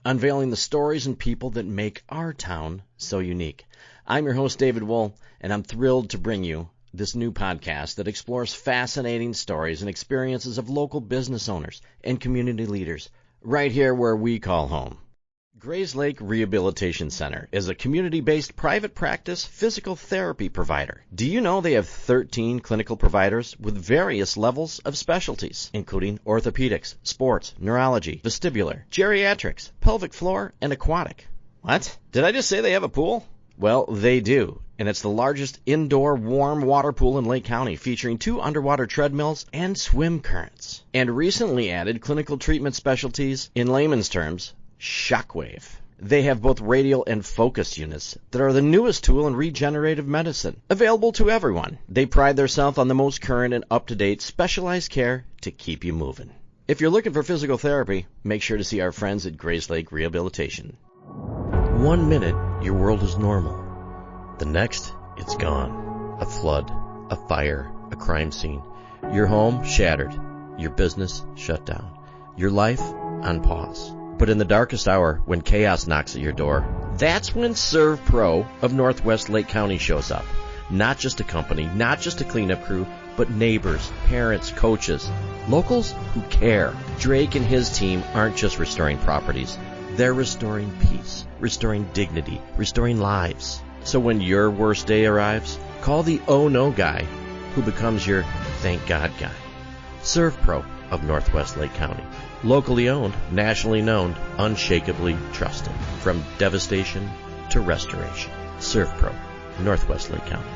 unveiling the stories and people that make our town so unique. I'm your host, David Wohl, and I'm thrilled to bring you this new podcast that explores fascinating stories and experiences of local business owners and community leaders right here where we call home. Grayslake Rehabilitation Center is a community-based private practice physical therapy provider. Do you know they have 13 clinical providers with various levels of specialties, including orthopedics, sports, neurology, vestibular, geriatrics, pelvic floor, and aquatic? What? Did I just say they have a pool? Well, they do, and it's the largest indoor warm water pool in Lake County, featuring 2 underwater treadmills and swim currents. And recently added clinical treatment specialties, in layman's terms, Shockwave. They have both radial and focus units that are the newest tool in regenerative medicine, available to everyone. They pride themselves on the most current and up-to-date specialized care to keep you moving. If you're looking for physical therapy, make sure to see our friends at Grayslake Rehabilitation. 1 minute, your world is normal. The next, it's gone. A flood, a fire, a crime scene. Your home shattered. Your business shut down. Your life on pause. But in the darkest hour, when chaos knocks at your door, that's when Serve Pro of Northwest Lake County shows up. Not just a company, not just a cleanup crew, but neighbors, parents, coaches, locals who care. Drake and his team aren't just restoring properties. They're restoring peace, restoring dignity, restoring lives. So when your worst day arrives, call the oh no guy who becomes your thank God guy. Serve Pro of Northwest Lake County. Locally owned, nationally known, unshakably trusted. From devastation to restoration. Serve Pro, Northwest Lake County.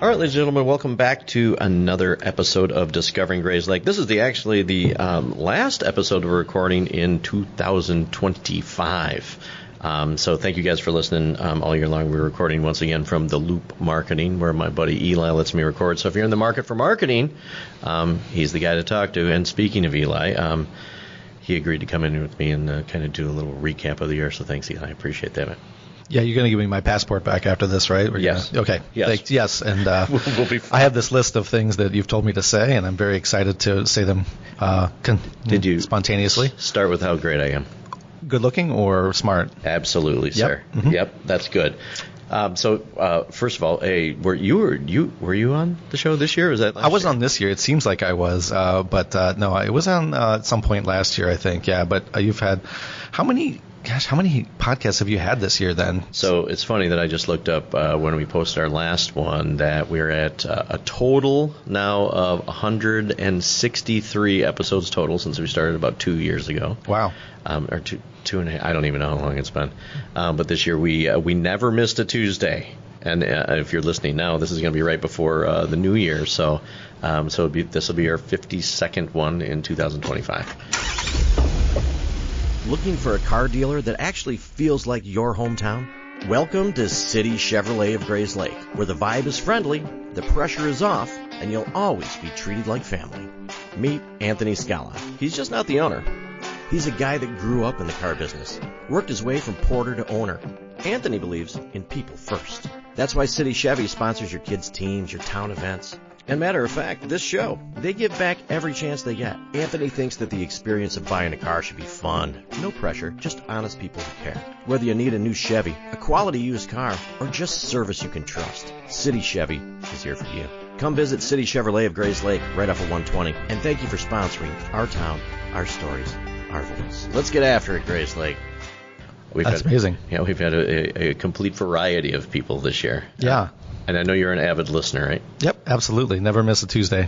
All right, ladies and gentlemen, welcome back to another episode of Discovering Grayslake. This is actually the last episode we're recording in 2025. So thank you guys for listening all year long. We're recording once again from The Loop Marketing, where my buddy Eli lets me record. So if you're in the market for marketing, he's the guy to talk to. And speaking of Eli, he agreed to come in with me and kind of do a little recap of the year. So thanks, Eli. I appreciate that, man. Yeah, you're going to give me my passport back after this, right? Yes. Okay. Yes. Yes. And we'll be fine. I have this list of things that you've told me to say, and I'm very excited to say them Did you spontaneously. Start with how great I am? Good looking or smart? Absolutely, Yep. sir. Mm-hmm. Yep, that's good. So first of all, were you on the show this year? Or was that last I was year? on this year. It seems like I was, but no, it was on at some point last year, I think. Yeah, but you've had how many podcasts have you had this year then? So it's funny that I just looked up when we posted our last one that we're at a total now of 163 episodes total since we started about 2 years ago. Wow. Or two and a half. I don't even know how long it's been. But this year we never missed a Tuesday. And if you're listening now, this is going to be right before the new year. So this will be our 52nd one in 2025. Looking for a car dealer that actually feels like your hometown? Welcome to City Chevrolet of Grayslake, where the vibe is friendly, the pressure is off, and you'll always be treated like family. Meet Anthony Scala. He's just not the owner. He's a guy that grew up in the car business, worked his way from porter to owner. Anthony believes in people first. That's why City Chevy sponsors your kids' teams, your town events. And matter of fact, this show, they give back every chance they get. Anthony thinks that the experience of buying a car should be fun. No pressure, just honest people who care. Whether you need a new Chevy, a quality used car, or just service you can trust, City Chevy is here for you. Come visit City Chevrolet of Grayslake right off of 120. And thank you for sponsoring our town, our stories, our voice. Let's get after it, Grayslake. That's amazing. Yeah, we've had a complete variety of people this year. Yeah. And I know you're an avid listener, right? Yep, absolutely. Never miss a Tuesday.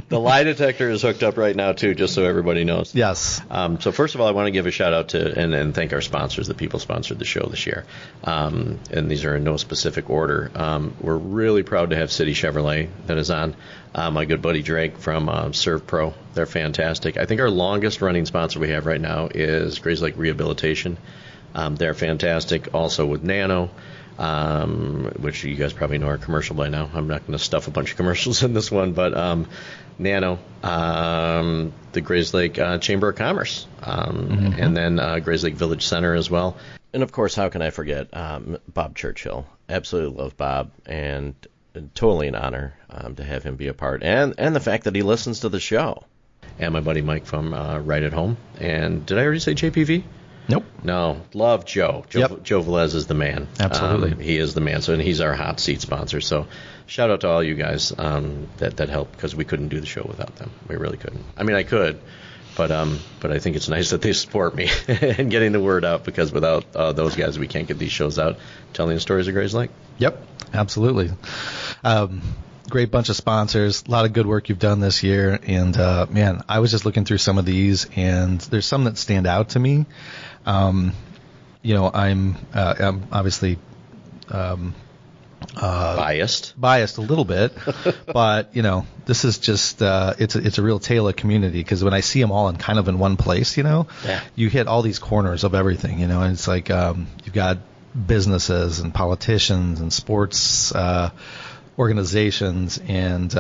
The lie detector is hooked up right now, too, just so everybody knows. Yes. So first of all, I want to give a shout-out to and thank our sponsors, the people sponsored the show this year. And these are in no specific order. We're really proud to have City Chevrolet that is on. My good buddy Drake from Serve Pro. They're fantastic. I think our longest-running sponsor we have right now is Grayslake Rehabilitation. They're fantastic. Also with Nano. Which you guys probably know are commercial by now. I'm not going to stuff a bunch of commercials in this one, but Nano, the Grayslake Chamber of Commerce, and then Grayslake Village Center as well. And, of course, how can I forget Bob Churchill? Absolutely love Bob, and totally an honor to have him be a part, and the fact that he listens to the show. and my buddy Mike from Right at Home. And did I already say JPV? Nope. No, love Joe. Joe Velez is the man. Absolutely. He is the man. So, and he's our hot seat sponsor. So shout out to all you guys that helped, because we couldn't do the show without them. We really couldn't. I mean, I could, but I think it's nice that they support me and getting the word out, because without those guys, we can't get these shows out telling the stories of Grayslake. Yep, absolutely. Great bunch of sponsors, a lot of good work you've done this year, and man, I was just looking through some of these, and there's some that stand out to me. I'm obviously Biased a little bit, but this is just it's a real tale of community, because when I see them all in one place, you hit all these corners of everything, and it's like you've got businesses and politicians and sports organizations and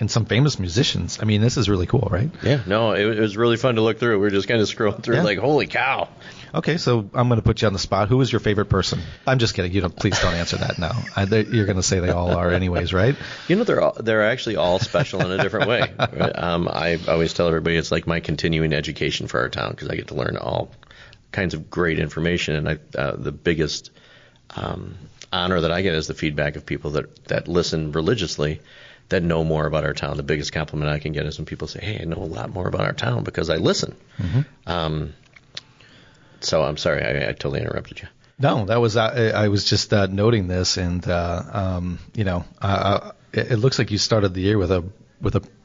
some famous musicians. I mean, this is really cool, right? Yeah, no, it was really fun to look through. We were just kind of scrolling through, like, holy cow. Okay, so I'm going to put you on the spot. Who is your favorite person? I'm just kidding. Please don't answer that now. You're going to say they all are anyways, right? They're actually all special in a different way. I always tell everybody it's like my continuing education for our town, because I get to learn all kinds of great information. And the biggest honor that I get is the feedback of people that listen religiously, that know more about our town. The biggest compliment I can get is when people say, hey, I know a lot more about our town because I listen. Mm-hmm. So I'm sorry, I totally interrupted you. No, that was I was just noting this, and it looks like you started the year with a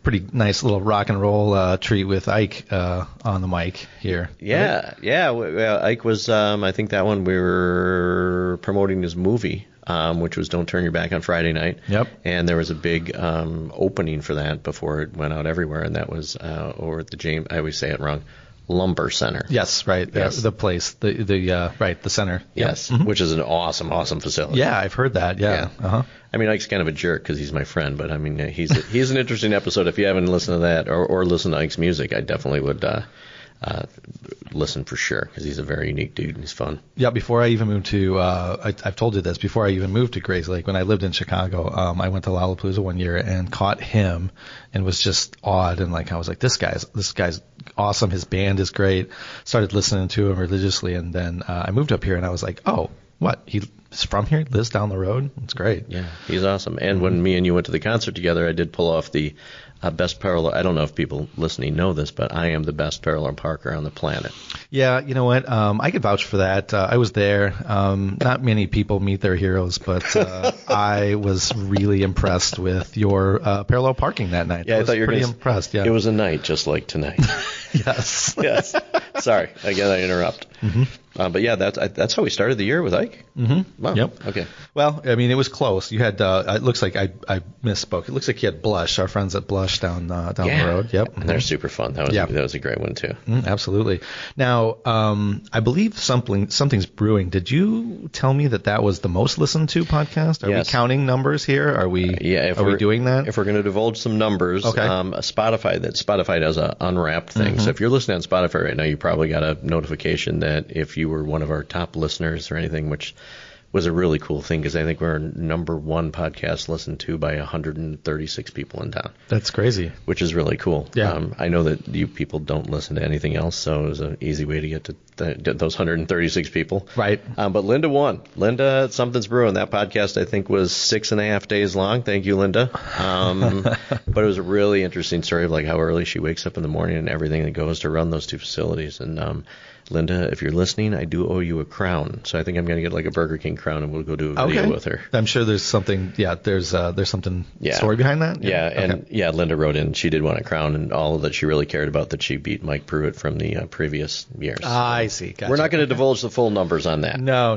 pretty nice little rock and roll treat with Ike on the mic here. Yeah, right? Yeah. Ike was, I think that one we were promoting his movie, which was Don't Turn Your Back on Friday Night. Yep. And there was a big opening for that before it went out everywhere, and that was over at the I always say it wrong, Lumber Center. Yes, right. Yes. The place, the center. Yes, yep. Mm-hmm. Which is an awesome facility. Yeah, I've heard that. Yeah. Uh-huh. I mean, Ike's kind of a jerk because he's my friend, but I mean, he's an interesting episode. If you haven't listened to that or listened to Ike's music, I definitely would listen for sure, because he's a very unique dude and he's fun. Yeah, before I even moved to, I've told you this, before I even moved to Grayslake, when I lived in Chicago, I went to Lollapalooza one year and caught him and was just awed, and I was like, this guy's awesome, his band is great, started listening to him religiously, and then I moved up here and I was like, oh, what, he's from here, lives down the road? It's great. Yeah, he's awesome. And when me and you went to the concert together, I did pull off the best parallel. I don't know if people listening know this, but I am the best parallel parker on the planet. Yeah, you know what? I could vouch for that. I was there. Not many people meet their heroes, but I was really impressed with your parallel parking that night. Yeah, I thought you were pretty impressed. Yeah, it was a night just like tonight. Yes. Yes. Sorry, again, I interrupt. Mm-hmm. But yeah, that's how we started the year with Ike. Mm-hmm. Wow. Yep. Okay. Well, I mean, it was close. You had. It looks like I misspoke. It looks like you had Blush, our friends at Blush down the road. Yep. And they're super fun. That was a great one too. Absolutely. Now, I believe something's brewing. Did you tell me that was the most listened to podcast? Are we counting numbers here? Are we? Yeah. Are we doing that? If we're going to divulge some numbers, okay. Spotify does a unwrapped thing. Mm-hmm. So if you're listening on Spotify right now, you probably got a notification that if you were one of our top listeners or anything, which was a really cool thing, because I think we're number one podcast listened to by 136 people in town. That's crazy. Which is really cool. Yeah. I know that you people don't listen to anything else, so it was an easy way to get to those 136 people. Right. But Linda won. Linda, Something's Brewing. That podcast, I think, was 6.5 days long. Thank you, Linda. But it was a really interesting story of how early she wakes up in the morning and everything that goes to run those two facilities. And Linda, if you're listening, I do owe you a crown. So I think I'm going to get a Burger King crown, and we'll go do a video with her. I'm sure there's something. Yeah, there's something story behind that. Yeah, and Linda wrote in. She did want a crown, and all that she really cared about that she beat Mike Pruitt from the previous years. I see. Gotcha. We're not going to divulge the full numbers on that. No.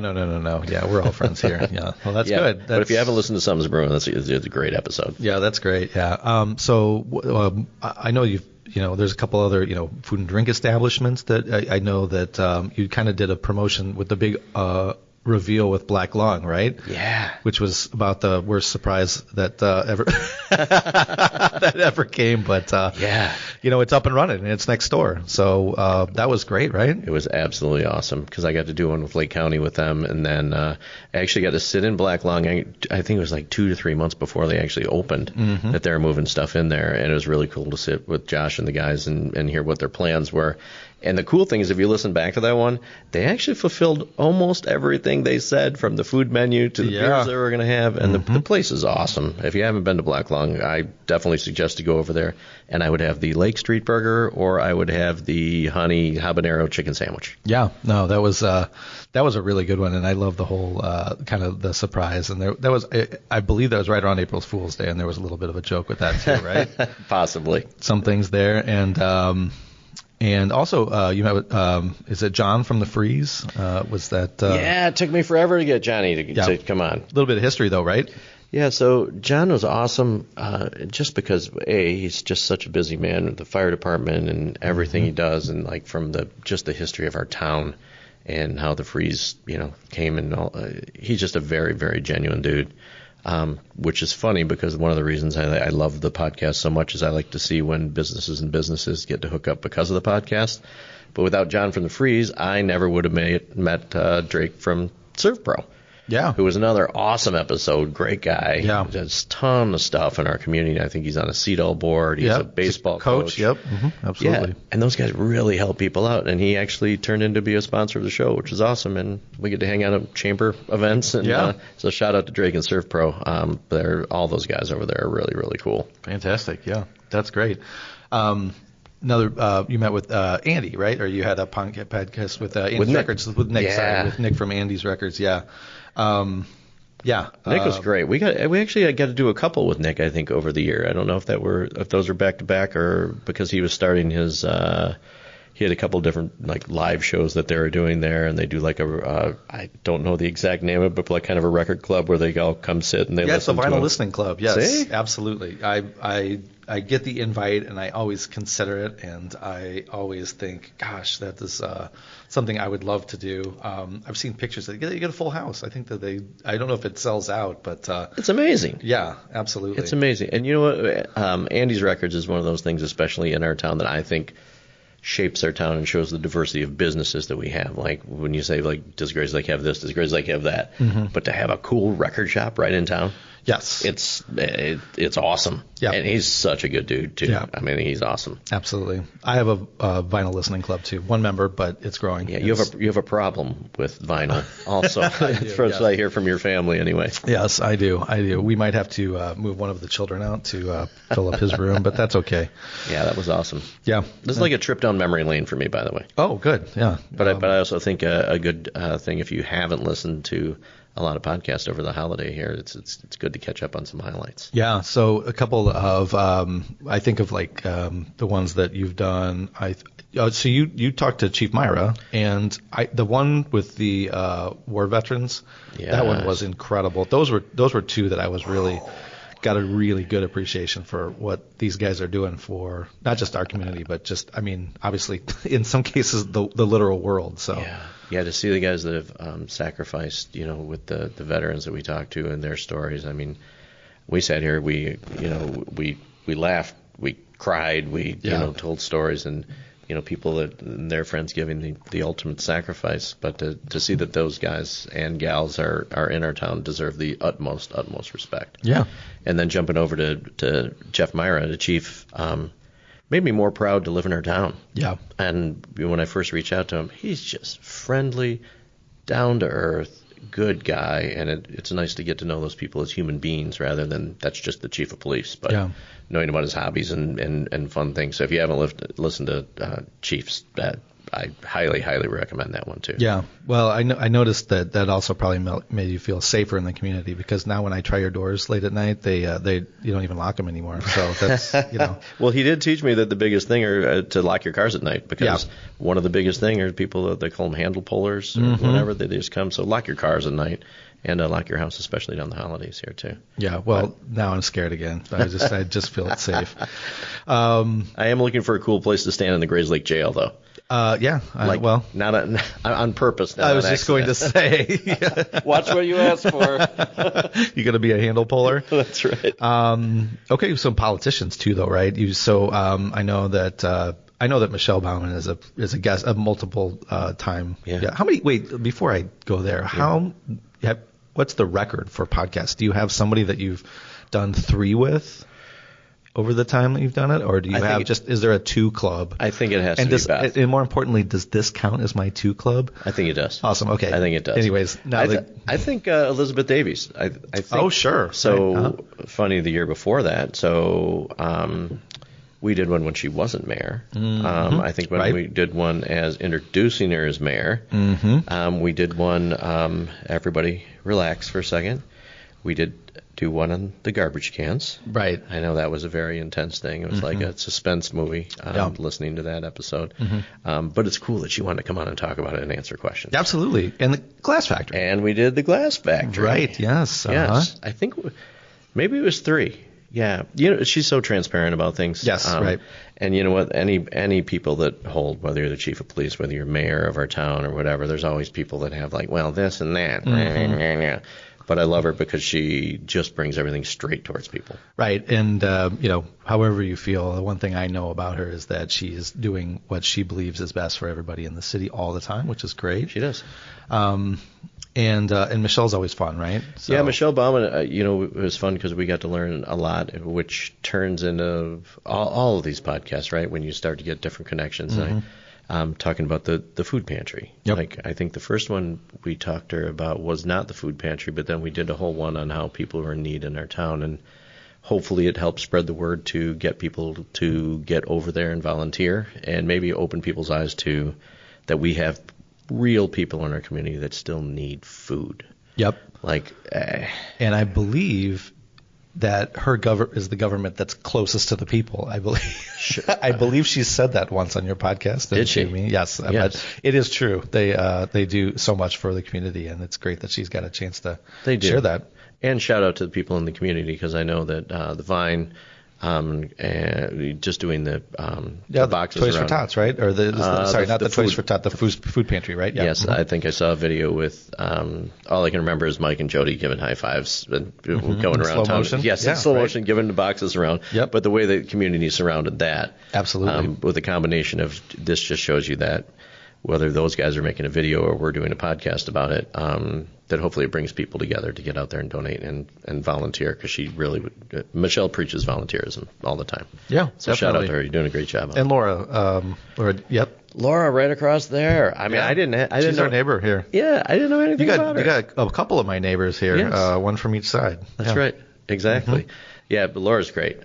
Yeah, we're all friends here. Yeah. Well, that's good. But if you haven't listened to Something's Brewing, it's a great episode. Yeah, that's great. Yeah. So I know you've. There's a couple other, food and drink establishments that I know that you kind of did a promotion with the big reveal with Black Lung, right? Yeah. Which was about the worst surprise that ever that ever came. But Yeah. It's up and running and it's next door. So that was great, right? It was absolutely awesome because I got to do one with Lake County with them, and then I actually got to sit in Black Lung. I think it was like 2 to 3 months before they actually opened that they were moving stuff in there, and it was really cool to sit with Josh and the guys and hear what their plans were. And the cool thing is, if you listen back to that one, they actually fulfilled almost everything they said, from the food menu to the beers they were going to have. And the place is awesome. If you haven't been to Black Lung, I definitely suggest to go over there. And I would have the Lake Street Burger, or I would have the honey habanero chicken sandwich. Yeah, no, that was a really good one, and I love the whole kind of the surprise. And I believe that was right around April Fool's Day, and there was a little bit of a joke with that too, right? Possibly. Some things there, and also, you met with, is it John from the Freeze? Was that? Yeah, it took me forever to get Johnny to come on. A little bit of history, though, right? Yeah, so John was awesome just because, he's just such a busy man with the fire department and everything he does, and like from just the history of our town and how the Freeze, came and all. He's just a very, very genuine dude. Which is funny because one of the reasons I love the podcast so much is I like to see when businesses get to hook up because of the podcast. But without John from the Freeze, I never would have met Drake from ServPro. Yeah. Who was another awesome episode. Great guy. Yeah. Does a ton of stuff in our community. I think he's on a CEDL board. He's a baseball coach. Yep. Mm-hmm. Absolutely. Yeah. And those guys really help people out. And he actually turned in to be a sponsor of the show, which is awesome. And we get to hang out at chamber events. And so shout out to Drake and ServPro. All those guys over there are really, really cool. Fantastic. Yeah. That's great. You met with Andy, right? Or you had a podcast with Andy's Records with Nick. Yeah. Sorry, with Nick from Andy's Records. Yeah. Nick was great. We actually got to do a couple with Nick, I think, over the year. I don't know if those were back to back or because he was starting his. He had a couple different like live shows that they were doing there, and they do like I don't know the exact name of it, but like kind of a record club where they all come sit and they listen. Yeah, it's a vinyl to listening club. Yes, See? Absolutely. I get the invite and I always consider it, and I always think, gosh, that is something I would love to do. I've seen pictures that you get a full house. I think that I don't know if it sells out, but it's amazing. Yeah, absolutely. It's amazing. And you know what? Andy's Records is one of those things, especially in our town, that I think shapes our town and shows the diversity of businesses that we have. Like when you say, like, does Grayslake have this? Does Grayslake have that? Mm-hmm. But to have a cool record shop right in town, yes, it's awesome. Yeah, and he's such a good dude too. Yeah. I mean, he's awesome. Absolutely. I have a vinyl listening club too. One member, but it's growing. Yeah, you have a problem with vinyl also. That's what I hear from your family anyway. Yes, I do. We might have to move one of the children out to fill up his room, but that's okay. Yeah, that was awesome. Yeah, this is like a trip down memory lane for me, by the way. Oh, good. Yeah, but I also think a good thing, if you haven't listened to a lot of podcasts over the holiday here, it's good to catch up on some highlights. Yeah, so a couple of I think of like the ones that you've done. So you talked to Chief Myra, and the one with the war veterans, that one was incredible. Those were two that I was really got a really good appreciation for what these guys are doing for not just our community, but just, I mean, obviously in some cases the literal world. So yeah, to see the guys that have sacrificed, with the veterans that we talked to and their stories. I mean, we sat here, we laughed, we cried, we told stories, and people and their friends giving the ultimate sacrifice. But to see that those guys and gals are in our town deserve the utmost respect. Yeah. And then jumping over to Jeff Myra, the chief, made me more proud to live in our town. Yeah. And when I first reached out to him, he's just friendly, down to earth, good guy, and it's nice to get to know those people as human beings rather than that's just the chief of police. But knowing about his hobbies and fun things. So if you haven't listened to Chiefs, I highly, highly recommend that one too. Yeah. Well, I noticed that also probably made you feel safer in the community, because now when I try your doors late at night, they you don't even lock them anymore. So that's Well, he did teach me that the biggest thing are to lock your cars at night, because one of the biggest thing are people, they call them handle pullers or whatever. They just come. So lock your cars at night. And lock your house, especially down the holidays here too. Yeah, well, now I'm scared again. I just feel safe. I am looking for a cool place to stand in the Grayslake jail, though. Yeah. Well, not on purpose. Not I was on just going to say. Watch what you ask for. You going to be a handle puller? That's right. Okay, so politicians too, though, right? I know that Michelle Baumann is a guest, a multiple time. Yeah. How many? Wait, before I go there, what's the record for podcasts? Do you have somebody that you've done 3 with over the time that you've done it, or do you is there a 2 club? I think it has to be Beth. And more importantly, does this count as my 2 club? I think it does. Awesome. Okay. I think it does. Anyways, I think Elizabeth Davies. I think. Oh, sure. So right. funny, the year before that. So we did one when she wasn't mayor. Mm-hmm. I think when we did one as introducing her as mayor. Mm-hmm. We did one. Everybody relax for a second. We did do one on the garbage cans. Right. I know that was a very intense thing. It was like a suspense movie, listening to that episode. Mm-hmm. But it's cool that she wanted to come on and talk about it and answer questions. Absolutely. And the Glass Factory. And we did the Glass Factory. Right, yes. Yes. I think maybe it was 3. Yeah. She's so transparent about things. Yes, right. And you know what? Any people that hold, whether you're the chief of police, whether you're mayor of our town or whatever, there's always people that have this and that. Mm-hmm. But I love her because she just brings everything straight towards people. Right. And, however you feel, the one thing I know about her is that she is doing what she believes is best for everybody in the city all the time, which is great. She does. And Michelle's always fun, right? So. Yeah, Michelle Baumann, it was fun because we got to learn a lot, which turns into all of these podcasts, right, when you start to get different connections. Mm-hmm. Talking about the food pantry. Yep. Like, I think the first one we talked to her about was not the food pantry, but then we did a whole one on how people are in need in our town, and hopefully it helps spread the word to get people to get over there and volunteer, and maybe open people's eyes to that we have real people in our community that still need food. Yep. And I believe that her is the government that's closest to the people. I believe. Sure. I believe she said that once on your podcast. Did she? Yes. But it is true. They do so much for the community, and it's great that she's got a chance to share that. And shout out to the people in the community, because I know that the Vine. And just doing the boxes Toys around. for Tots, right? Or not the Toys for Tots, the food pantry, right? Yeah. Yes, mm-hmm. I think I saw a video with all I can remember is Mike and Jody giving high fives and going around slow town. Motion? Yes, in slow motion, giving the boxes around. Yep. But the way the community surrounded that, absolutely, with a combination of this, just shows you that whether those guys are making a video or we're doing a podcast about it, that hopefully it brings people together to get out there and donate and volunteer, because she really Michelle preaches volunteerism all the time. Yeah, so definitely. Shout out to her. You're doing a great job. And Laura, yep. Laura, right across there. I mean, yeah. I didn't She's know. Our neighbor here. Yeah, I didn't know anything about her. You got a couple of my neighbors here, yes. One from each side. That's right. Exactly. Mm-hmm. Yeah, but Laura's great.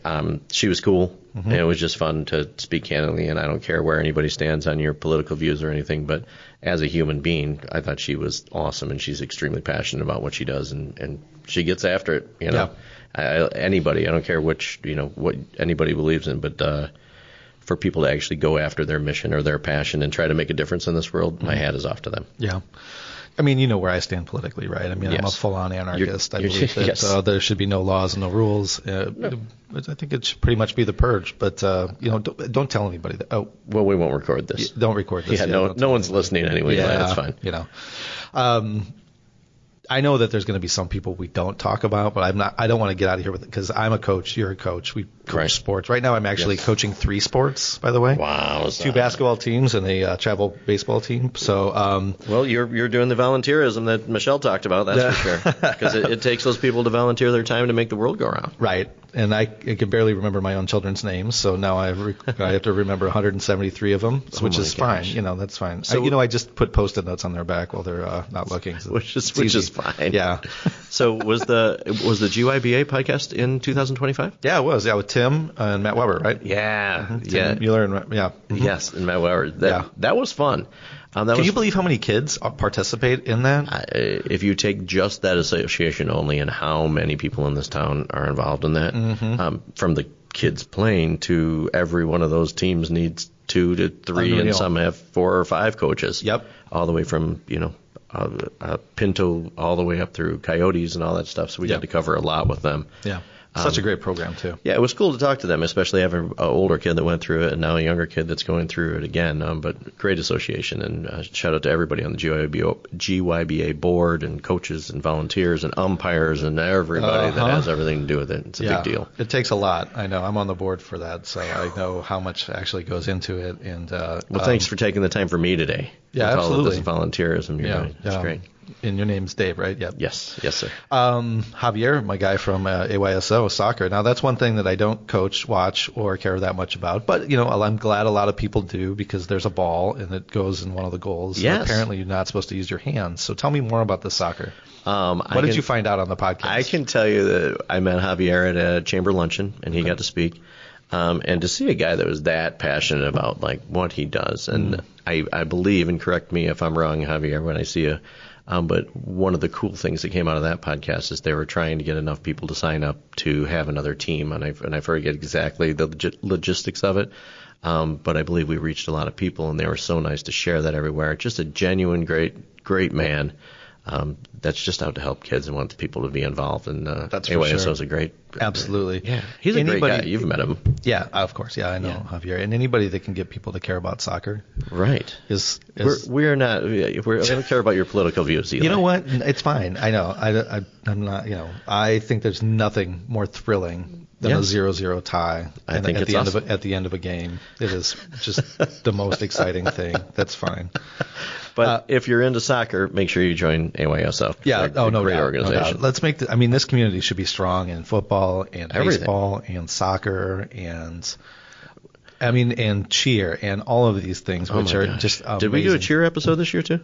She was cool, mm-hmm. and it was just fun to speak candidly, and I don't care where anybody stands on your political views or anything, but as a human being, I thought she was awesome, and she's extremely passionate about what she does, and she gets after it, Yeah. Anybody, I don't care what anybody believes in, but for people to actually go after their mission or their passion and try to make a difference in this world, mm-hmm. my hat is off to them. Yeah. I mean, you know where I stand politically, right? I mean, yes. I'm a full-on anarchist. I believe that yes. There should be no laws and no rules. No. I think it should pretty much be the purge. But don't tell anybody that. Oh, well, we won't record this. Don't record this. Yeah, no one's listening anyway. Yeah, that's fine. I know that there's going to be some people we don't talk about, but I don't want to get out of here with it, because I'm a coach. You're a coach. We coach sports. Right now, I'm actually coaching 3 sports, by the way. Wow. 2 basketball teams and a travel baseball team. So, well, you're doing the volunteerism that Michelle talked about. That's for sure. Because it takes those people to volunteer their time to make the world go around. Right. And I can barely remember my own children's names, so now I have to remember 173 of them, which is fine. That's fine. So, I just put Post-it notes on their back while they're not looking. So which is fine. Yeah. So was the GYBA podcast in 2025? Yeah, it was. Yeah, with Tim and Matt Weber, right? Yeah. Mm-hmm. Tim Mueller and Mm-hmm. Yes, and Matt Weber. That was fun. Can you believe how many kids participate in that? If you take just that association only, and how many people in this town are involved in that, mm-hmm. From the kids playing to every one of those teams needs 2 to 3, Unreal. And some have 4 or 5 coaches. Yep. All the way from Pinto all the way up through Coyotes and all that stuff. So we got to cover a lot with them. Yeah. Such a great program, too. Yeah, it was cool to talk to them, especially having an older kid that went through it and now a younger kid that's going through it again. But great association, and shout out to everybody on the GYBA board and coaches and volunteers and umpires and everybody that has everything to do with it. It's a big deal. It takes a lot. I know. I'm on the board for that, so I know how much actually goes into it. And well, thanks for taking the time for me today. Yeah, absolutely. All of this volunteerism you're doing. It's great. And your name's Dave, right? Yep. Yes, sir. Javier, my guy from AYSO soccer. Now, that's one thing that I don't coach, watch, or care that much about. But, I'm glad a lot of people do because there's a ball and it goes in one of the goals. Yes. Apparently, you're not supposed to use your hands. So tell me more about the soccer. What did you find out on the podcast? I can tell you that I met Javier at a chamber luncheon, and he got to speak. And to see a guy that was that passionate about what he does, and I believe, and correct me if I'm wrong, Javier, when I see you. But one of the cool things that came out of that podcast is they were trying to get enough people to sign up to have another team, and I forget exactly the logistics of it. But I believe we reached a lot of people, and they were so nice to share that everywhere. Just a genuine, great man. That's just out to help kids and wants people to be involved. And that's for AYSO sure. is a great. Absolutely. Yeah, he's a great guy. You've met him. Yeah, of course. Yeah, I know Javier. And anybody that can get people to care about soccer, right? We're not. We don't care about your political views either. You know what? It's fine. I know. I'm not. I think there's nothing more thrilling than a 0-0 tie. I think it's awesome. At the end of a game, it is just the most exciting thing. That's fine. But if you're into soccer, make sure you join AYSO. Yeah. No great organization. No doubt. Let's make. This community should be strong in football and baseball and soccer and. And cheer and all of these things, which are just amazing. Did we do a cheer episode this year too?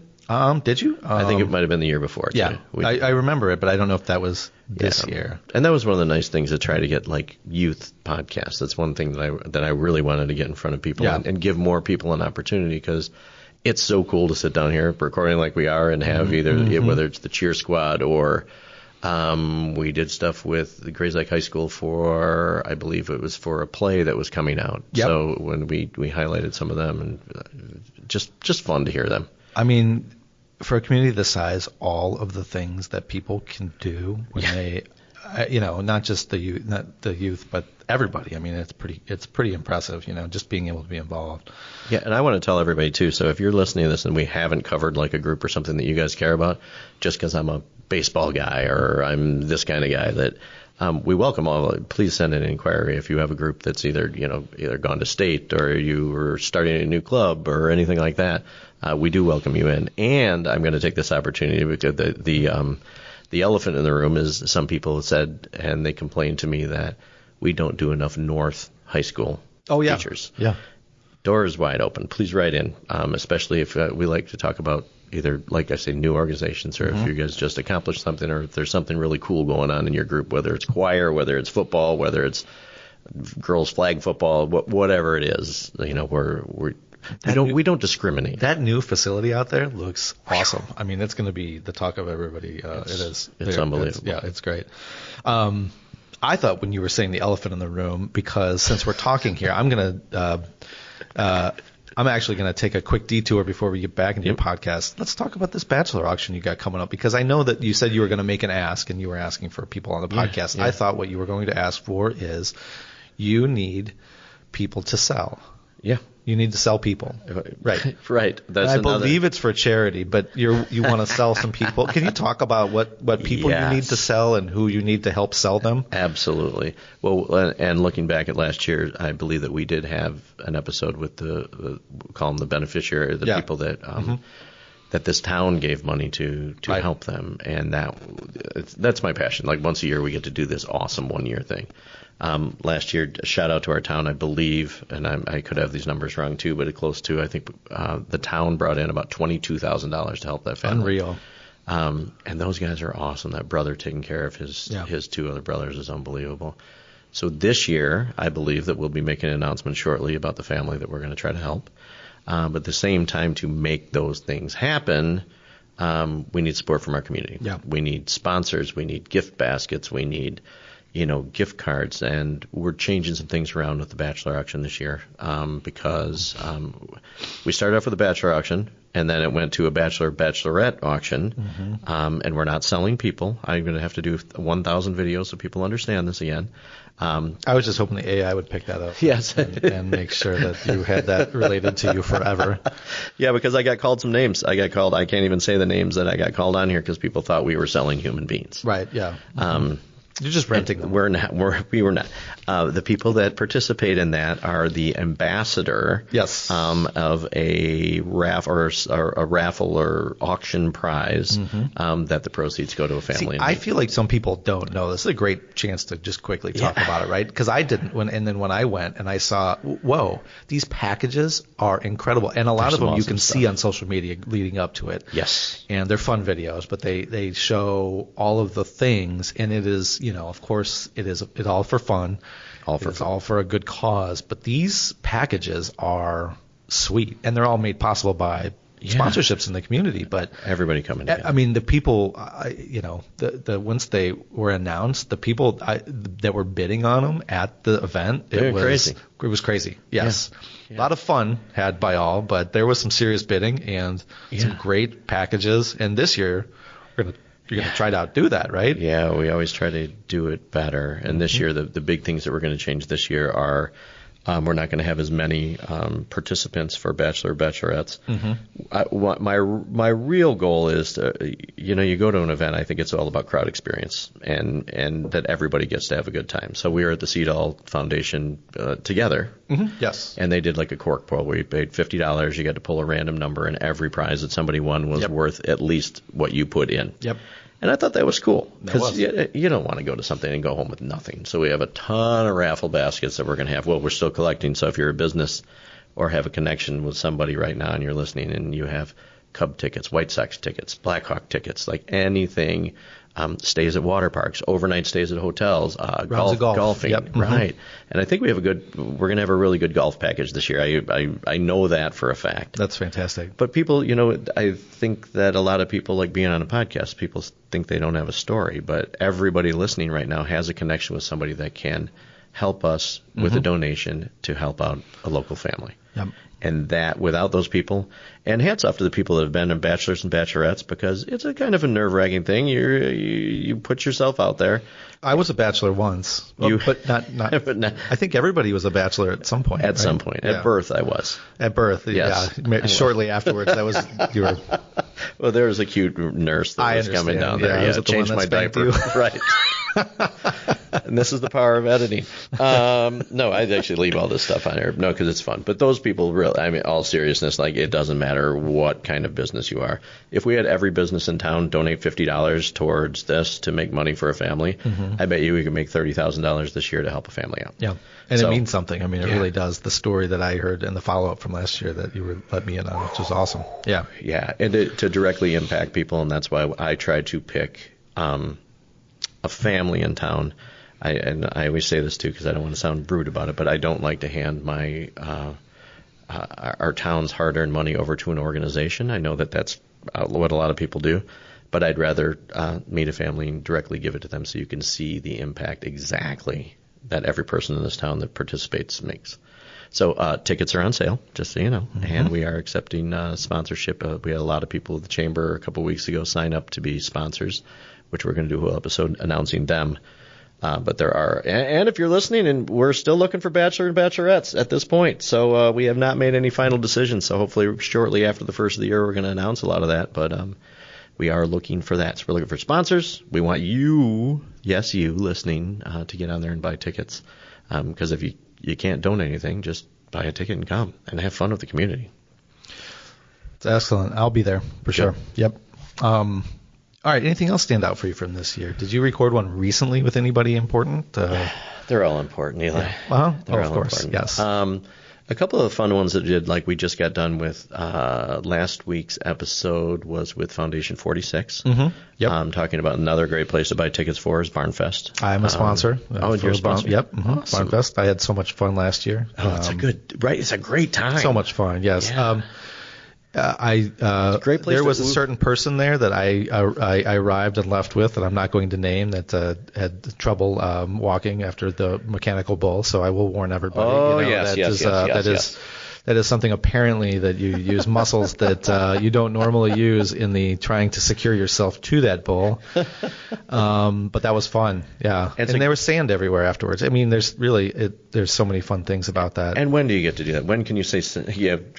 Did you? I think it might have been the year before. Yeah, I remember it, but I don't know if that was this year. And that was one of the nice things to try to get youth podcasts. That's one thing that I really wanted to get in front of people and give more people an opportunity, because it's so cool to sit down here recording like we are and have whether it's the cheer squad or. We did stuff with the Grayslake High School I believe it was for a play that was coming out. Yep. So when we highlighted some of them, and just fun to hear them. For a community this size, all of the things that people can do when they, not just the youth, but everybody. It's pretty impressive, just being able to be involved. Yeah, and I want to tell everybody too. So if you're listening to this and we haven't covered a group or something that you guys care about, just because I'm a baseball guy or I'm this kind of guy, that we welcome all. Please send in an inquiry if you have a group that's either gone to state or you are starting a new club or anything like that. We do welcome you in, and I'm going to take this opportunity because the elephant in the room is some people have said, and they complained to me that we don't do enough North High School teachers. Yeah. Door is wide open. Please write in, especially if we like to talk about either, like I say, new organizations, or if you guys just accomplished something, or if there's something really cool going on in your group, whether it's choir, whether it's football, whether it's girls flag football, whatever it is. We don't discriminate. That new facility out there looks awesome. It's going to be the talk of everybody. It is. It's unbelievable. It's great. I thought when you were saying the elephant in the room, because since we're talking here, I'm actually going to take a quick detour before we get back into your podcast. Let's talk about this bachelor auction you got coming up, because I know that you said you were going to make an ask and you were asking for people on the podcast. I thought what you were going to ask for is you need people to sell. Yeah. You need to sell people. Right. Right. I believe it's for charity, but you want to sell some people. Can you talk about what people you need to sell and who you need to help sell them? Absolutely. Well, and looking back at last year, I believe that we did have an episode with call them the beneficiary, the people that that this town gave money to help them, and that's my passion. Once a year, we get to do this awesome 1 year thing. Last year, shout out to our town, I believe, and I could have these numbers wrong too, but close to, I think the town brought in about $22,000 to help that family. Unreal. And those guys are awesome. That brother taking care of his two other brothers is unbelievable. So this year, I believe that we'll be making an announcement shortly about the family that we're going to try to help. But at the same time, to make those things happen, we need support from our community. Yeah. We need sponsors. We need gift baskets. We need gift cards, and we're changing some things around with the bachelor auction this year because we started off with a bachelor auction, and then it went to a bachelorette auction, and we're not selling people. I'm going to have to do 1,000 videos so people understand this again. I was just hoping the AI would pick that up. Yes. and make sure that you had that related to you forever. Yeah, because I got called some names. I can't even say the names that I got called on here because people thought we were selling human beings. Right, yeah. You're just renting them. We were not. The people that participate in that are the ambassador of a raffle or auction prize that the proceeds go to a family. See, I feel like some people don't know. This is a great chance to just quickly talk about it, right? Because I didn't. And then when I went and I saw, whoa, these packages are incredible. And a lot of them you can see on social media leading up to it. Yes. And they're fun videos, but they show all of the things, and it is, of course, it's all for fun. All for a good cause. But these packages are sweet, and they're all made possible by sponsorships in the community. But everybody coming together. I mean, the people, the once they were announced, the people that were bidding on them at the event, it was crazy. It was crazy. Yes. Yeah. A lot of fun had by all, but there was some serious bidding and some great packages. And this year, you're going to try to outdo that, right? Yeah, we always try to do it better. And this year, the big things that we're going to change this year are we're not going to have as many participants for bachelorettes. My real goal is to, you go to an event, I think it's all about crowd experience and that everybody gets to have a good time. So we were at the Cedal Foundation together. Yes. And they did like a cork pull where you paid $50. You got to pull a random number, and every prize that somebody won was worth at least what you put in. Yep. And I thought that was cool because you don't want to go to something and go home with nothing. So we have a ton of raffle baskets that we're going to have. Well, we're still collecting. So if you're a business or have a connection with somebody right now and you're listening and you have Cub tickets, White Sox tickets, Blackhawk tickets, like anything, stays at water parks, overnight stays at hotels, golfing, right? And I think we're going to have a really good golf package this year. I know that for a fact. That's fantastic. But people, I think that a lot of people like being on a podcast. People think they don't have a story, but everybody listening right now has a connection with somebody that can help us with a donation to help out a local family. Yep. And that, without those people, and hats off to the people that have been in bachelors and bachelorettes, because it's a kind of a nerve-wracking thing. You put yourself out there. I was a bachelor once, but not. But not. I think everybody was a bachelor at some point. At some point, at birth, I was. At birth, yes. Yeah. Shortly afterwards, you were. Well, there was a cute nurse that was coming down there. Yeah, changed my diaper. Right. And this is the power of editing. No, I'd actually leave all this stuff on here. No, because it's fun. But those people really, I mean, all seriousness, like it doesn't matter what kind of business you are. If we had every business in town donate $50 towards this to make money for a family, I bet you we could make $30,000 this year to help a family out. Yeah. And it means something. I mean, it really does. The story that I heard and the follow-up from last year that you let me in on, which was awesome. Yeah. Yeah. And to directly impact people. And that's why I try to pick a family in town. I always say this too because I don't want to sound rude about it, but I don't like to hand my our town's hard-earned money over to an organization. I know that that's what a lot of people do, but I'd rather meet a family and directly give it to them so you can see the impact exactly that every person in this town that participates makes. So tickets are on sale, just so you know, and we are accepting sponsorship. We had a lot of people at the chamber a couple of weeks ago sign up to be sponsors, which we're going to do a whole episode announcing them. But there are, and if you're listening, and we're still looking for bachelor and bachelorettes at this point. So we have not made any final decisions. So hopefully shortly after the first of the year, we're going to announce a lot of that. But we are looking for that. So we're looking for sponsors. We want you, yes, you listening, to get on there and buy tickets. Because if you can't donate anything, just buy a ticket and come and have fun with the community. It's excellent. I'll be there for sure. Yep. All right. Anything else stand out for you from this year? Did you record one recently with anybody important? They're all important, Eli. Yeah. Well, of course. Important. Yes. A couple of fun ones that did, like we just got done with last week's episode was with Foundation 46. Yep. Talking about another great place to buy tickets for is Barnfest. I'm a sponsor. You're a sponsor? Yep. Awesome. Barnfest. I had so much fun last year. Oh, it's a great time. So much fun. Yes. Yeah. Great place. There was a certain person there that I arrived and left with, and I'm not going to name, that had trouble walking after the mechanical bull. So I will warn everybody. Oh, That is something apparently that you use muscles that you don't normally use in the trying to secure yourself to that bull. But that was fun, yeah. And there was sand everywhere afterwards. I mean, there's so many fun things about that. And when do you get to do that? When can you say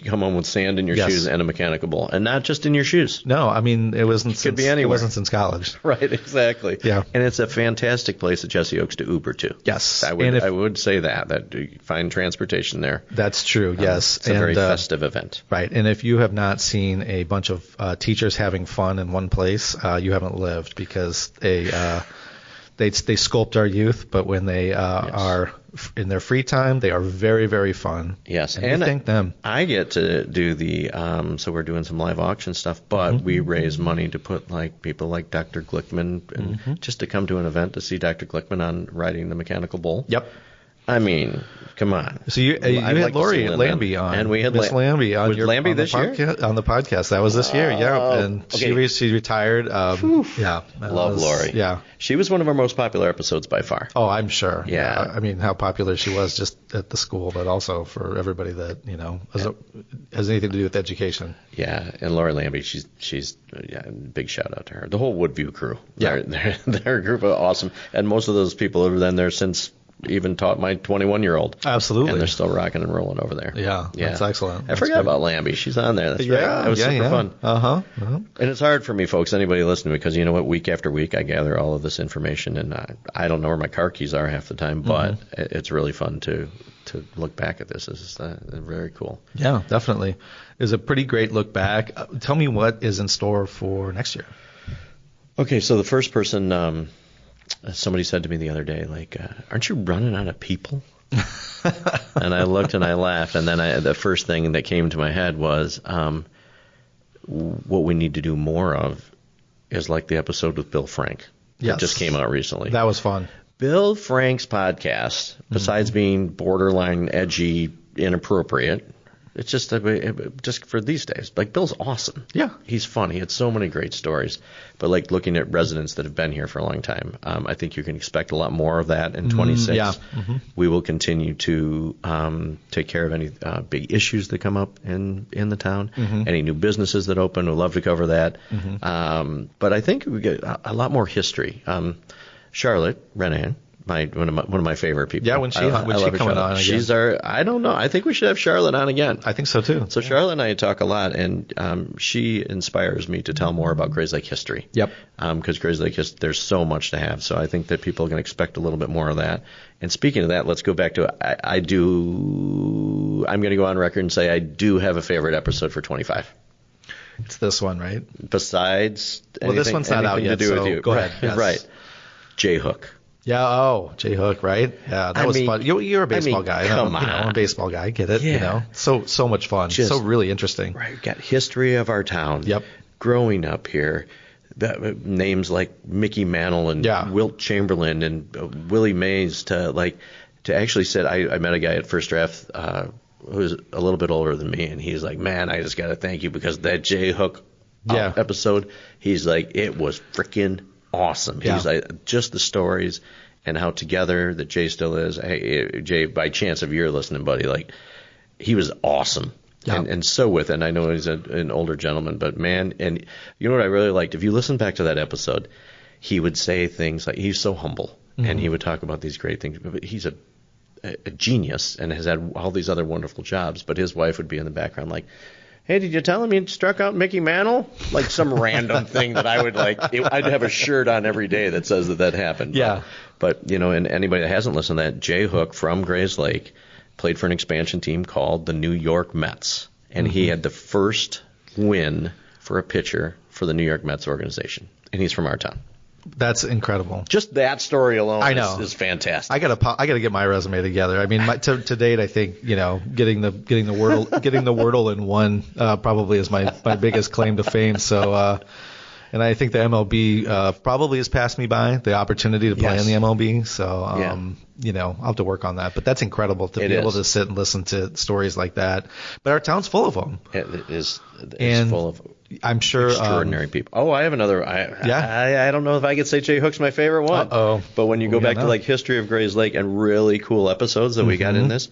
come home with sand in your shoes and a mechanical bull, and not just in your shoes? No, I mean it wasn't. Could be anywhere. It wasn't since college. Right, exactly. Yeah. And it's a fantastic place at Jesse Oaks to Uber to. Yes, I would say that you find transportation there. That's true. Yes. It's a very festive event. Right. And if you have not seen a bunch of teachers having fun in one place, you haven't lived, because they sculpt our youth, but when they are in their free time, they are very, very fun. Yes. And thank them. I get to do so we're doing some live auction stuff, but we raise money to put people like Dr. Glickman, and just to come to an event to see Dr. Glickman on riding the mechanical bull. Yep. I mean, come on. So you had Lori Lambie on, and we had Miss Lambie on year on the podcast. That was this year, yeah. And okay. she retired. Yeah, love Lori. Yeah, she was one of our most popular episodes by far. Oh, I'm sure. Yeah. I mean, how popular she was just at the school, but also for everybody that has anything to do with education. Yeah, and Lori Lambie, she's big shout out to her. The whole Woodview crew. Yeah, they're a group of awesome, and most of those people have been there since. Even taught my 21-year-old. Absolutely. And they're still rocking and rolling over there. Yeah. That's excellent. I forgot about Lambie. She's on there. That's right. That was super fun. Uh-huh. And it's hard for me, folks, anybody listening, because you know what? Week after week, I gather all of this information, and I don't know where my car keys are half the time, but it's really fun to look back at this. It's very cool. Yeah, definitely. It's a pretty great look back. Tell me what is in store for next year. Okay, so the first person... somebody said to me the other day, aren't you running out of people? And I looked and I laughed, and then the first thing that came to my head was what we need to do more of is like the episode with Bill Frank that just came out recently. That was fun. Bill Frank's podcast, besides being borderline edgy, inappropriate, it's just for these days. Bill's awesome. Yeah. He's funny. He had so many great stories. But looking at residents that have been here for a long time, I think you can expect a lot more of that in 26. Yeah. We will continue to take care of any big issues that come up in the town, any new businesses that open. We'd love to cover that. But I think we get a lot more history. Charlotte Renan, one of my favorite people. Yeah, when she coming on again? She's I don't know. I think we should have Charlotte on again. I think so too. So Charlotte and I talk a lot, and she inspires me to tell more about Grayslake history. Yep. Because Grayslake there's so much to have. So I think that people can expect a little bit more of that. And speaking of that, let's go back to I'm going to go on record and say I do have a favorite episode for 25. It's this one, right? Besides, this one's not out yet. To do with you. Go ahead. Yes. Right. J Hook. Yeah, J Hook, right? Yeah, that was fun. You're a baseball guy. Come on. I'm a baseball guy. I get it. Yeah. So much fun. So really interesting. Right. We've got history of our town. Yep. Growing up here, names like Mickey Mantle and Wilt Chamberlain and Willie Mays to actually said I met a guy at First Draft who was a little bit older than me, and he's like, man, I just got to thank you because that J Hook episode, he's like, it was freaking awesome. Yeah. He's like, just the stories and how together that Jay still is. Hey, Jay, by chance if you're listening, buddy, he was awesome. Yeah. And so with it, and I know he's an older gentleman, but man, and you know what I really liked? If you listen back to that episode, he would say things like, he's so humble, and he would talk about these great things. But he's a genius and has had all these other wonderful jobs, but his wife would be in the background like, hey, did you tell him you struck out Mickey Mantle? Like some random thing that I would I'd have a shirt on every day that says that happened. Yeah. But and anybody that hasn't listened to that, J Hook from Grayslake played for an expansion team called the New York Mets. And he had the first win for a pitcher for the New York Mets organization. And he's from our town. That's incredible. Just that story alone is fantastic. I gotta get my resume together. I mean, to date, I think getting the Wordle in one probably is my biggest claim to fame. So And I think the MLB probably has passed me by, the opportunity to play in the MLB. So, you know, I'll have to work on that. But that's incredible to be able to sit and listen to stories like that. But our town's full of them. It is full of I'm sure extraordinary people. Oh, I have another. I don't know if I could say Jay Hook's my favorite one. Uh-oh. But when you go back to like history of Grayslake and really cool episodes that we got in this,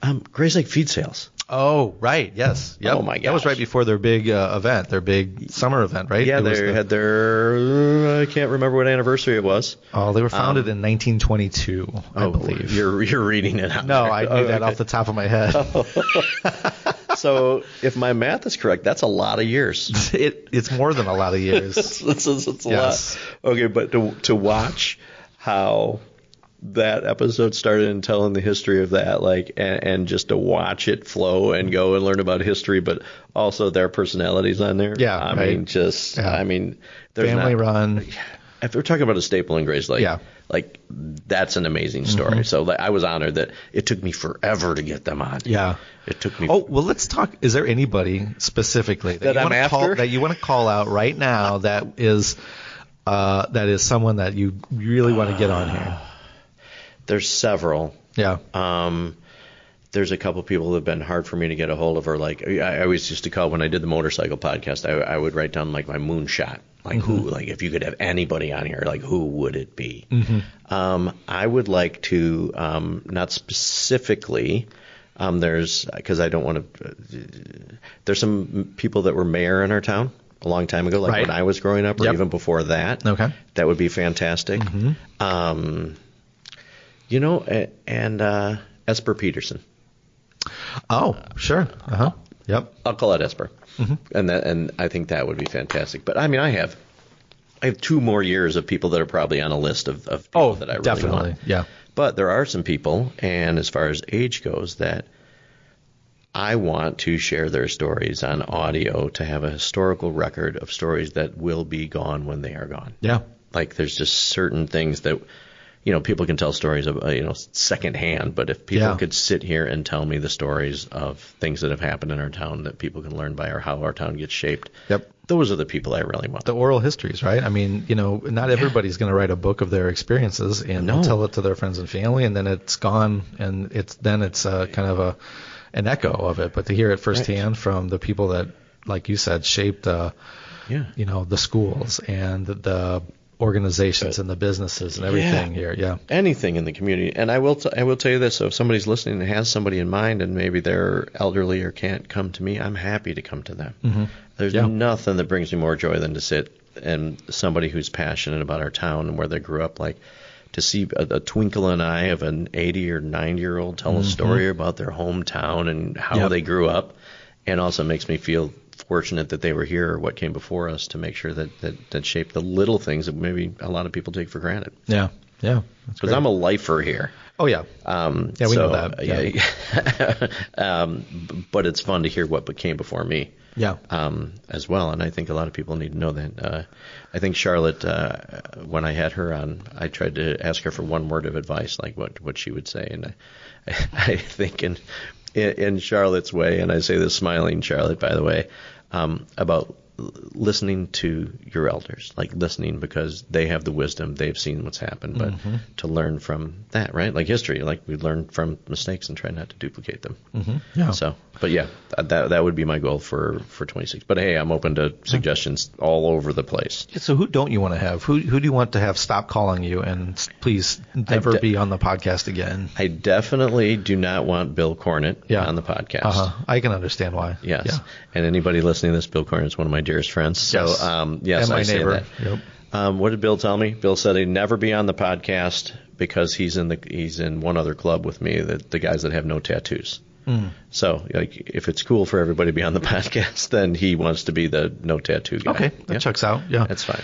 Grayslake feed sales. Oh, right. Yes. Yep. Oh, my gosh. That was right before their big event, their big summer event, right? Yeah, they had their, I can't remember what anniversary it was. Oh, they were founded in 1922, I believe. You're reading it out. No, I knew that off the top of my head. So if my math is correct, that's a lot of years. It's more than a lot of years. it's a lot. Okay, but to watch how that episode started and telling the history of that, like, and just to watch it flow and go and learn about history, but also their personalities on there. Yeah, I mean, there's family run. If we're talking about a staple in Grayslake, like, that's an amazing story. So like, I was honored that it took me forever to get them on. Yeah, it took me. Oh, well, let's talk. Is there anybody specifically that you want to call out right now that is someone that you really want to get on here? There's several. Yeah. There's a couple people that have been hard for me to get a hold of. Or like, I always used to call, when I did the motorcycle podcast, I would write down like my moonshot. Like who, like if you could have anybody on here, like who would it be? I would like to, not specifically, because I don't want to, there's some people that were mayor in our town a long time ago, like when I was growing up or even before that. Okay. That would be fantastic. You know, and Esper Peterson. Oh, sure. Yep. I'll call it Esper. And I think that would be fantastic. But I mean, I have 2 more years of people that are probably on a list of people that I really definitely want. Yeah. But there are some people, and as far as age goes, that I want to share their stories on audio to have a historical record of stories that will be gone when they are gone. Yeah. Like there's just certain things that, you know, people can tell stories of, secondhand, but if people could sit here and tell me the stories of things that have happened in our town that people can learn by, or how our town gets shaped, those are the people I really want. The oral histories, right? I mean, not everybody's going to write a book of their experiences and tell it to their friends and family, and then it's gone, and it's kind of an echo of it. But to hear it firsthand from the people that, like you said, shaped, the schools and the organizations and the businesses and everything here. Anything in the community. And I will tell you this, so if somebody's listening and has somebody in mind and maybe they're elderly or can't come to me, I'm happy to come to them. There's nothing that brings me more joy than to sit and somebody who's passionate about our town and where they grew up, like to see a twinkle in the eye of an 80 or 90-year-old tell a story about their hometown and how they grew up, and also makes me feel fortunate that they were here or what came before us to make sure that shaped the little things that maybe a lot of people take for granted. Yeah. Because I'm a lifer here. Oh, yeah. We know that. But it's fun to hear what came before me. Yeah. As well, and I think a lot of people need to know that. I think Charlotte, when I had her on, I tried to ask her for one word of advice, like what she would say, and I think in Charlotte's way, and I say this smiling, Charlotte, by the way, about listening to your elders, like listening because they have the wisdom, they've seen what's happened, but to learn from that, right? Like history, like we learn from mistakes and try not to duplicate them. So, but that would be my goal for 26. But hey, I'm open to suggestions all over the place. So who don't you want to have? Who do you want to have stop calling you and please never be on the podcast again? I definitely do not want Bill Cornett on the podcast. I can understand why. Yes. Yeah. And anybody listening to this, Bill Cornett is one of my dearest friends. So, yes, and my I say neighbor. that. Yep. What did Bill tell me? Bill said he'd never be on the podcast because he's in one other club with me, the guys that have no tattoos. So, like, if it's cool for everybody to be on the podcast, then he wants to be the no tattoo guy. Okay, that checks out. Yeah, that's fine.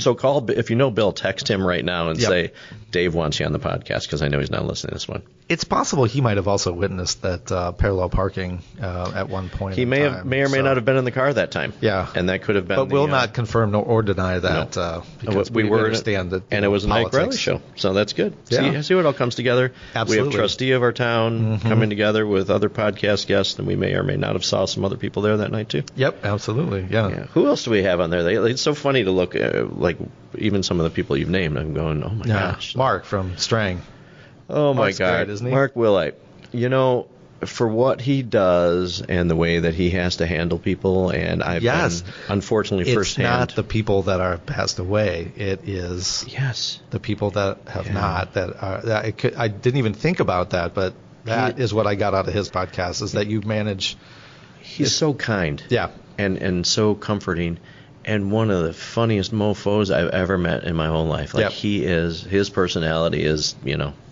So call, if you know Bill, text him right now and say Dave wants you on the podcast, because I know he's not listening to this one. It's possible he might have also witnessed that parallel parking at one point. He may or may not have been in the car that time. Yeah, and that could have been. But we'll not confirm or deny that because we understand that. And it was a Mike Riley show, so that's good. Yeah. See what all comes together. Absolutely. We have trustee of our town coming together with other podcast guests, and we may or may not have saw some other people there that night too. Yep, absolutely. Yeah. Who else do we have on there? It's so funny to look like even some of the people you've named. I'm going, oh my gosh. Mark from Strang. Oh, Mark's my God. great, isn't he? Mark Willite. You know, for what he does and the way that he has to handle people, and I've been, unfortunately, firsthand. It's not the people that are passed away. It is the people that have not. That are. I didn't even think about that, but that is what I got out of his podcast, is that you manage. He's so kind. Yeah. And so comforting. And one of the funniest mofos I've ever met in my whole life. Like, his personality is,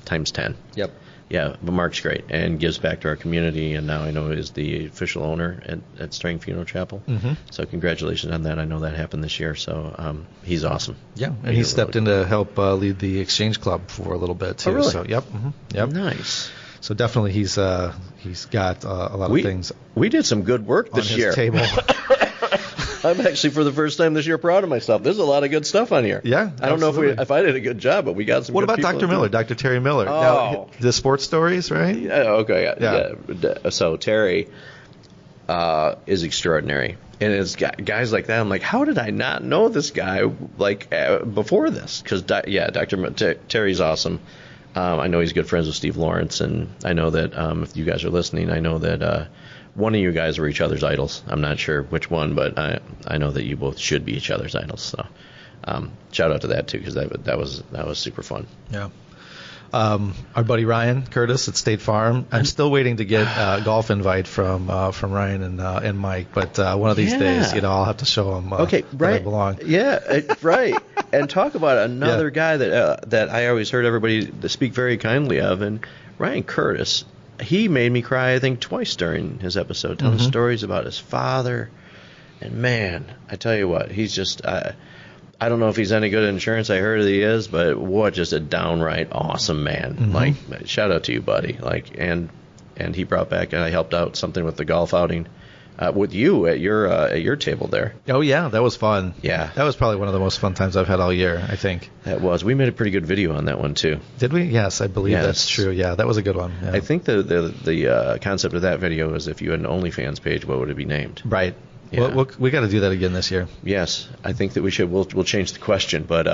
times 10. Yep. Yeah, but Mark's great and gives back to our community, and now I know is the official owner at Strang Funeral Chapel. Mm-hmm. So congratulations on that. I know that happened this year, so he's awesome. Yeah, and he stepped in to help lead the Exchange Club for a little bit, too. Oh, really? So, yep. Nice. So definitely he's got a lot of things. We did some good work this year. On his table. I'm actually, for the first time this year, proud of myself. There's a lot of good stuff on here. Yeah, I don't know if I did a good job, but we got some. What good about Dr. Miller, Dr. Terry Miller? Oh, now, the sports stories, right? Yeah, okay, yeah. So Terry is extraordinary, and it's guys like that. I'm like, how did I not know this guy before this? Because Dr. Terry's awesome. I know he's good friends with Steve Lawrence, and I know that if you guys are listening, I know that. One of you guys are each other's idols. I'm not sure which one, but I know that you both should be each other's idols. So shout out to that too, because that was super fun. Yeah. Our buddy Ryan Curtis at State Farm. I'm still waiting to get a golf invite from Ryan and Mike, but one of these days, I'll have to show him that I belong. Yeah, right. And talk about another guy that I always heard everybody speak very kindly of, and Ryan Curtis. He made me cry, I think, twice during his episode, telling stories about his father. And, man, I tell you what, he's just I don't know if he's any good at insurance. I heard that he is, but what just a downright awesome man. Mm-hmm. Like, shout out to you, buddy. Like, and he brought back, and I helped out something with the golf outing with you at your table there. Oh, yeah, that was fun. Yeah. That was probably one of the most fun times I've had all year, I think. That was. We made a pretty good video on that one, too. Did we? Yes, I believe that's true. Yeah, that was a good one. Yeah. I think the concept of that video is if you had an OnlyFans page, what would it be named? Right. Yeah. Well, we got to do that again this year. Yes, I think that we should. We'll change the question, but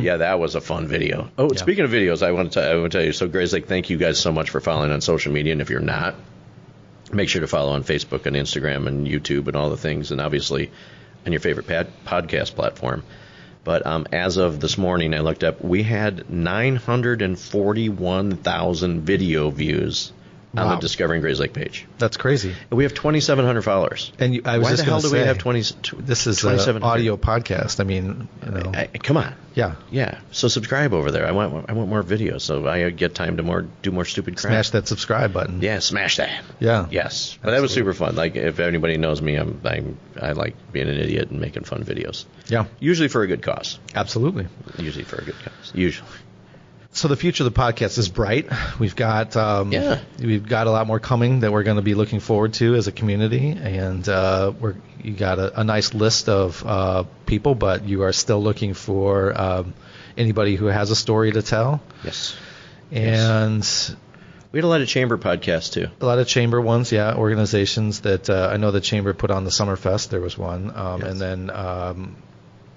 yeah, that was a fun video. Oh, speaking of videos, I want to tell you. So, Grayslake, thank you guys so much for following on social media, and if you're not, make sure to follow on Facebook and Instagram and YouTube and all the things, and obviously on your favorite podcast platform. But as of this morning, I looked up, we had 941,000 video views on the Discovering Grayslake page. That's crazy. We have 2,700 followers. And why the hell do we have 20? This is an audio podcast. I mean, come on. Yeah. Yeah. So subscribe over there. I want more videos, so I get time to do more stupid crap. Smash that subscribe button. Yeah, smash that. Yeah. Yes. But that was super fun. Like, if anybody knows me, I like being an idiot and making fun videos. Yeah. Usually for a good cause. Absolutely. Usually for a good cause. Usually. So the future of the podcast is bright. We've got a lot more coming that we're going to be looking forward to as a community, and you got a nice list of people, but you are still looking for anybody who has a story to tell. Yes. And we had a lot of chamber podcasts too. A lot of chamber ones, yeah, organizations that I know the chamber put on the Summerfest. There was one, and then.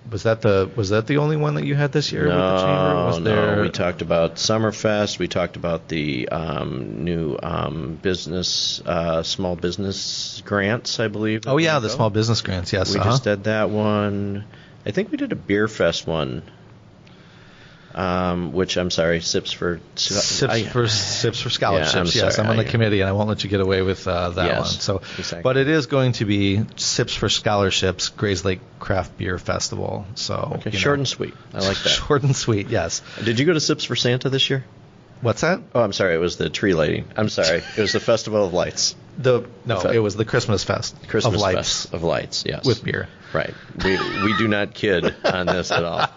Was that the only one that you had this year with the chamber? No. We talked about Summerfest. We talked about the new business, small business grants, I believe. Oh, yeah, the small business grants, yes. We just did that one. I think we did a Beer Fest one. Which I'm sorry, Sips for Scholarships. Yeah, I'm on the committee, and I won't let you get away with that one. So, exactly. But it is going to be Sips for Scholarships, Grayslake Craft Beer Festival. So short and sweet. I like that. Short and sweet. Yes. Did you go to Sips for Santa this year? What's that? Oh, I'm sorry. It was the tree lighting. I'm sorry. It was the Festival of Lights. It was the Christmas Fest. Christmas of lights. Fest of Lights, yes. With beer. Right. We do not kid on this at all.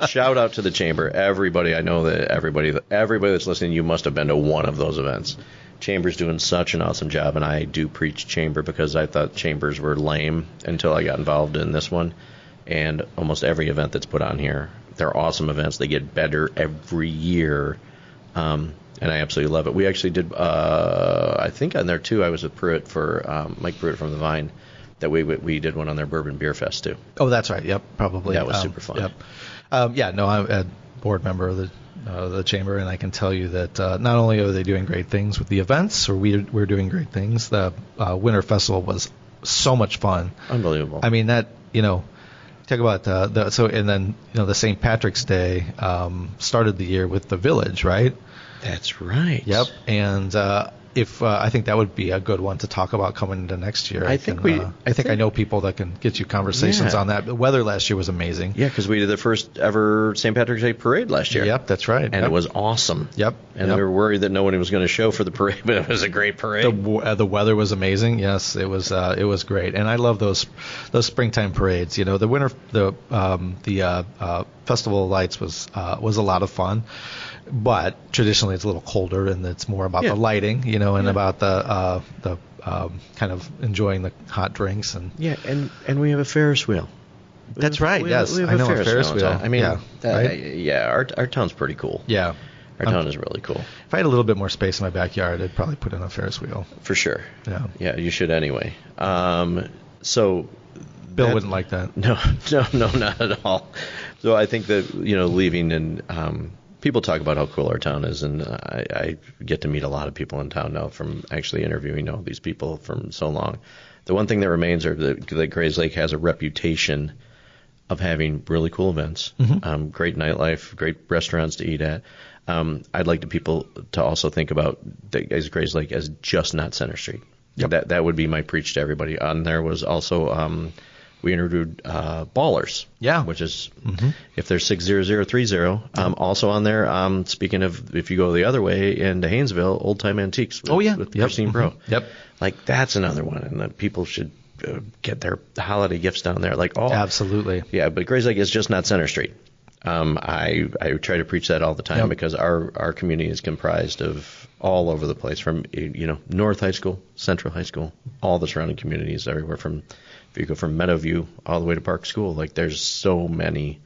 Shout out to the Chamber. Everybody, I know that everybody that's listening, you must have been to one of those events. Chamber's doing such an awesome job, and I do preach Chamber because I thought Chambers were lame until I got involved in this one. And almost every event that's put on here, they're awesome events. They get better every year. And I absolutely love it. We actually did, I think on there too, I was with Pruitt for Mike Pruitt from the Vine, that we did one on their Bourbon Beer Fest too. Oh, that's right. Yep, probably. That was super fun. Yep. I'm a board member of the Chamber, and I can tell you that not only are they doing great things with the events, or we're doing great things, the Winter Festival was so much fun. Unbelievable. I mean, that, talk about and then the St. Patrick's Day started the year with the Village, right? That's right. Yep. And if I think that would be a good one to talk about coming into next year. I think I know people that can get you conversations on that. The weather last year was amazing. Yeah, because we did the first ever St. Patrick's Day parade last year. Yep, that's right. And it was awesome. Yep. And we were worried that no one was going to show for the parade, but it was a great parade. The weather was amazing. Yes, it was great. And I love those springtime parades. The Festival of Lights was a lot of fun. But traditionally, it's a little colder, and it's more about the lighting, and about the kind of enjoying the hot drinks and we have a Ferris wheel. That's right. Yes, I know a Ferris wheel. I mean, right? Our town's pretty cool. Yeah, our town is really cool. If I had a little bit more space in my backyard, I'd probably put in a Ferris wheel. For sure. Yeah, you should anyway. So Bill wouldn't like that. No, not at all. So I think that leaving and people talk about how cool our town is, and I get to meet a lot of people in town now from actually interviewing all these people from so long. The one thing that remains are that Grayslake has a reputation of having really cool events, great nightlife, great restaurants to eat at. I'd like people to also think about Grayslake as just not Center Street. Yep. That would be my preach to everybody. On there was also we interviewed Ballers, which is if they're 60030. Also on there, speaking of, if you go the other way into Haynesville, Old Time Antiques with Christine Bro. Yep. Like, that's another one, and people should get their holiday gifts down there. Like, absolutely. Yeah, but Grayslake is just not Center Street. I try to preach that all the time because our community is comprised of all over the place, from North High School, Central High School, all the surrounding communities, everywhere from, if you go from Meadowview all the way to Park School, like, there's so many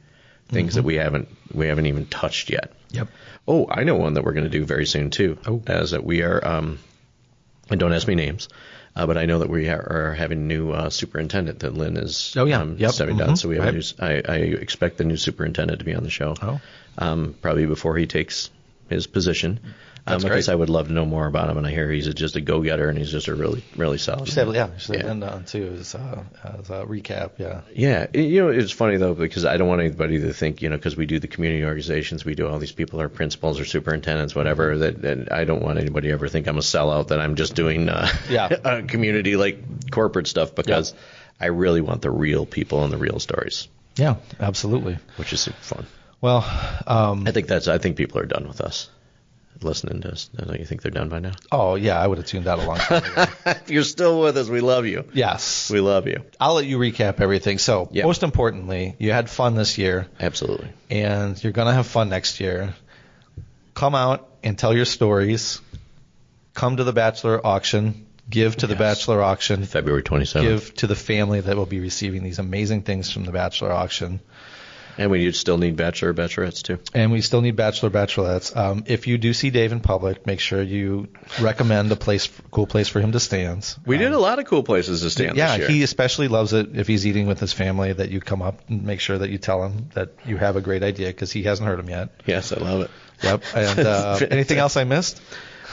things that we haven't even touched yet. Yep. Oh, I know one that we're going to do very soon too. Oh. As that we are, and don't ask me names, but I know that we are having a new superintendent that Lynn is stepping down. So we have I expect the new superintendent to be on the show. Probably before he takes his position. Because I would love to know more about him, and I hear he's just a go-getter, and he's just a really, really solid man. Just end on too as a recap. Yeah. It's funny though, because I don't want anybody to think, because we do the community organizations, we do all these people are principals or superintendents, whatever. That I don't want anybody to ever think I'm a sellout, that I'm just doing community like corporate stuff, because I really want the real people and the real stories. Yeah, absolutely. Which is super fun. Well, I think people are done with us. Listening to us. Don't you think they're done by now? Oh, yeah, I would have tuned out a long time ago. If you're still with us, we love you. Yes. We love you. I'll let you recap everything. So, most importantly, you had fun this year. Absolutely. And you're going to have fun next year. Come out and tell your stories. Come to the Bachelor Auction. Give to the Bachelor Auction. February 27th. Give to the family that will be receiving these amazing things from the Bachelor Auction. And we still need Bachelor Bachelorettes, too. And we still need Bachelor Bachelorettes. If you do see Dave in public, make sure you recommend a cool place for him to stand. We did a lot of cool places to stand this year. Yeah, he especially loves it if he's eating with his family, that you come up and make sure that you tell him that you have a great idea, because he hasn't heard them yet. Yes, I love it. Yep. And anything else I missed?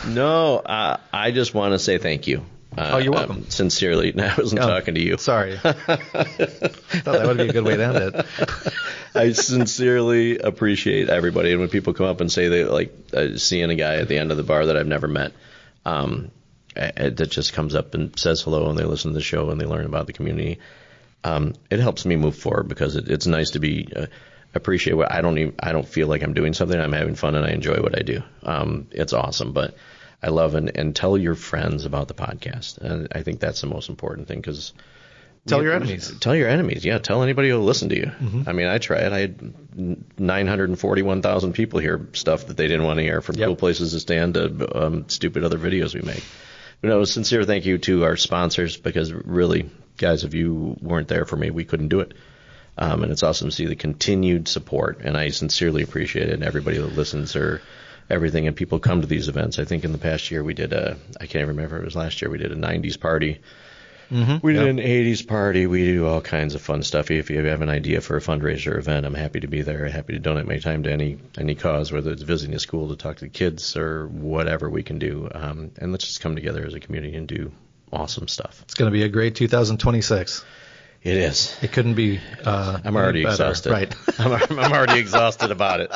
No, I just want to say thank you. You're welcome. Sincerely. No, I wasn't talking to you. Sorry. I thought that would be a good way to end it. I sincerely appreciate everybody. And when people come up and say they like seeing a guy at the end of the bar that I've never met, that just comes up and says hello, and they listen to the show and they learn about the community, it helps me move forward, because it's nice to be appreciate what I don't feel like I'm doing something. I'm having fun and I enjoy what I do. It's awesome, but I love and tell your friends about the podcast. And I think that's the most important thing because tell your enemies. Tell your enemies. Yeah. Tell anybody who'll listen to you. Mm-hmm. I mean, I try it. I had 941,000 people hear stuff that they didn't want to hear, from cool places to stand to stupid other videos we make. Sincere thank you to our sponsors, because really, guys, if you weren't there for me, we couldn't do it. And it's awesome to see the continued support, and I sincerely appreciate it. And everybody that listens or everything, and people come to these events. I think in the past year we did I can't remember if it was last year, we did a 90s party. Mm-hmm. We did an 80s party. We do all kinds of fun stuff. If you have an idea for a fundraiser event, I'm happy to be there. Happy to donate my time to any cause, whether it's visiting a school to talk to the kids or whatever we can do. And let's just come together as a community and do awesome stuff. It's going to be a great 2026. It is. It couldn't be. I'm already exhausted. Right. I'm already exhausted about it.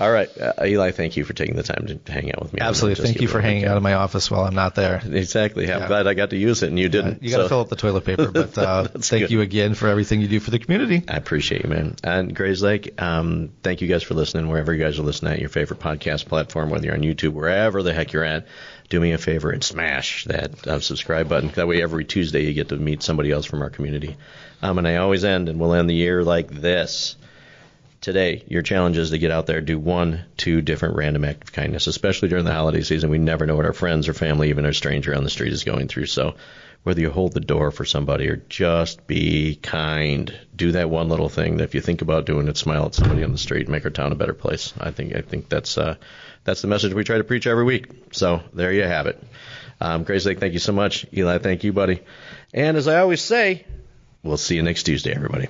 All right, Eli, thank you for taking the time to hang out with me. Absolutely. Thank you for hanging out in my office while I'm not there. Exactly. I'm glad I got to use it and you didn't. You got to fill up the toilet paper, but thank you again for everything you do for the community. I appreciate you, man. And Grayslake, thank you guys for listening, wherever you guys are listening at, your favorite podcast platform, whether you're on YouTube, wherever the heck you're at. Do me a favor and smash that subscribe button. That way every Tuesday you get to meet somebody else from our community. And I always end, and we'll end the year like this. Today, your challenge is to get out there, do 1-2 different random acts of kindness, especially during the holiday season. We never know what our friends or family, even a stranger on the street, is going through. So whether you hold the door for somebody or just be kind, do that one little thing that if you think about doing it, smile at somebody on the street and make our town a better place. I think that's the message we try to preach every week. So there you have it. Grayslake, thank you so much. Eli, thank you, buddy. And as I always say, we'll see you next Tuesday, everybody.